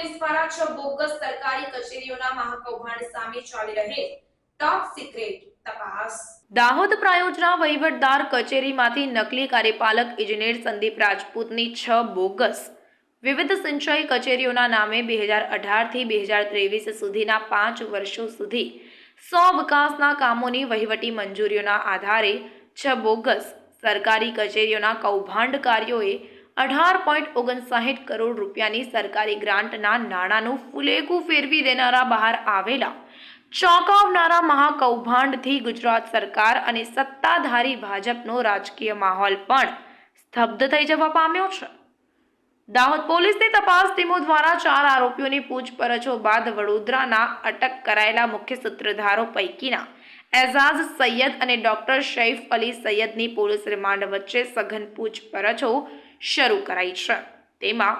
Police દ્વારા 6 bogus સરકારી કચેરીઓના મહાકૌભાંડ સામે ચાલી રહેલ ટોપ સિક્રેટ તપાસ. દાહોદ પ્રાયોજના વહીવટદાર કચેરીમાંથી નકલી કાર્યપાલક ઇજનેર સંદીપ રાજપૂતની 6 બોગસ વિવિધ સિંચાઈ કચેરીઓના નામે 2018 થી 2023 સુધીના 5 વર્ષો સુધી 100 વિકાસના કામોની વહીવટી મંજૂરીઓના આધારે 6 બોગસ સરકારી કચેરીઓના કૌભાંડકારીઓએ 18.59 કરોડ રૂપિયાની સરકારી ગ્રાન્ટના નાણાંનું ફુલેકું ફેરવી દેનારા બહાર આવેલા ચોંકાવનારા મહાકૌભાંડથી ગુજરાત સરકાર અને સત્તાધારી ભાજપનો રાજકીય માહોલ પણ સ્તબ્ધ થઈ જવા પામ્યો છે. દાહોદ પોલીસની તપાસ ટીમો દ્વારા 4 આરોપીઓની પૂછપરછો બાદ વડોદરાના અટક કરાયેલા મુખ્ય સૂત્રધારો પૈકીના એઝાઝ સૈયદ અને ડોક્ટર સૈફ અલી સૈયદની પોલીસ રિમાન્ડ વચ્ચે સઘન પૂછપરછો શરૂ કરાઈ છે. તેમાં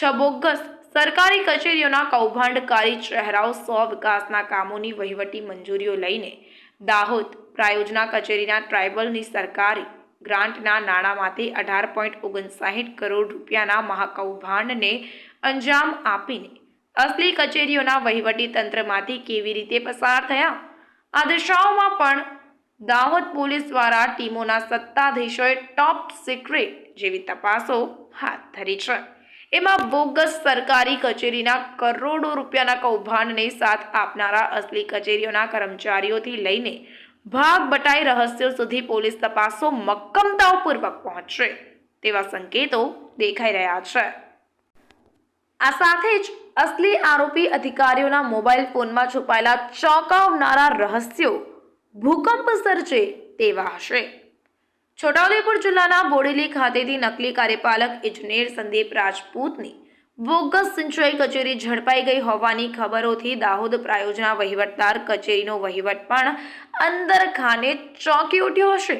6 બોગસ સરકારી કચેરીઓના કૌભાંડકારી ચહેરાઓ 100 વિકાસના કામોની વહીવટી મંજૂરીઓ લઈને દાહોદ પ્રાયોજના કચેરીના ટ્રાઇબલની સરકારી ગ્રાન્ટના નાણાંમાંથી 18.59 કરોડ રૂપિયાના મહાકૌભાંડને અંજામ આપીને અસલી કચેરીઓના વહીવટી તંત્રમાંથી કેવી રીતે પસાર થયા, આ દિશાઓમાં પણ દાહોદ પોલીસ દ્વારા ટીમોના સત્તાધીશોએ ટોપ સિક્રેટ જેવી તપાસો હાથ ધરી છે. એમાં બોગસ સરકારી કચેરીના કરોડો રૂપિયાના કૌભાંડને સાથ આપનારા અસલી કચેરીઓના કર્મચારીઓથી લઈને ભાગ બટાઈ રહસ્યો સુધી પોલીસ તપાસો મક્કમતાપૂર્વક પહોંચશે તેવા સંકેતો દેખાઈ રહ્યા છે. આ સાથે જ અસલી આરોપી અધિકારીઓના મોબાઈલ ફોનમાં છુપાયેલા ચોંકાવનારા રહસ્યો ભૂકંપ સર્જે તેવા હશે. છોટાઉદેપુર જિલ્લાના બોડેલી ખાતેથી નકલી કાર્યપાલક ઇજનેર સંદીપ રાજપૂતની બોગસ સિંચાઈ કચેરી ઝડપાઈ ગઈ હોવાની ખબરોથી દાહોદ પ્રાયોજના વહીવટદાર કચેરીનો વહીવટ પણ અંદર ખાને ચોંકી ઉઠ્યો હશે.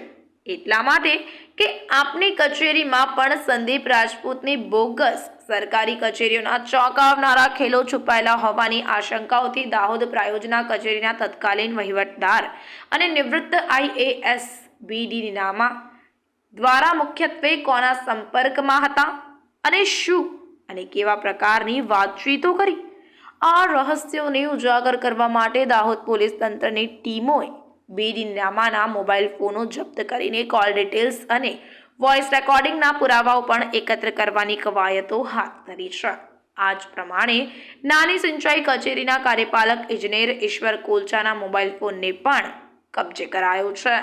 એટલા માટે કે આપની કચેરીમાં પણ સંદીપ રાજપૂતની બોગસ સરકારી કચેરીઓના ચોંકાવનારા ખેલો છુપાયેલા હોવાની આશંકાઓથી દાહોદ પ્રાયોજના કચેરીના તત્કાલીન વહીવટદાર અને નિવૃત્ત IAS BD નામા દ્વારા મુખ્યત્વે કોના સંપર્કમાં હતા અને શું અને કેવા પ્રકારની વાતચીતો કરી, આ રહસ્યોને ઉજાગર કરવા માટે દાહોદ પોલીસ તંત્રની ટીમોએ BD નામાના મોબાઈલ ફોનો જપ્ત કરીને કોલ ડિટેલ્સ અને વોઇસ રેકોર્ડિંગના પુરાવાઓ પણ એકત્ર કરવાની કવાયતો હાથ ધરી છે. આ જ પ્રમાણે નાની સિંચાઈ કચેરીના કાર્યપાલક ઇજનેર ઈશ્વર કોલચાના મોબાઈલ ફોનને પણ કબજે કરાયો છે.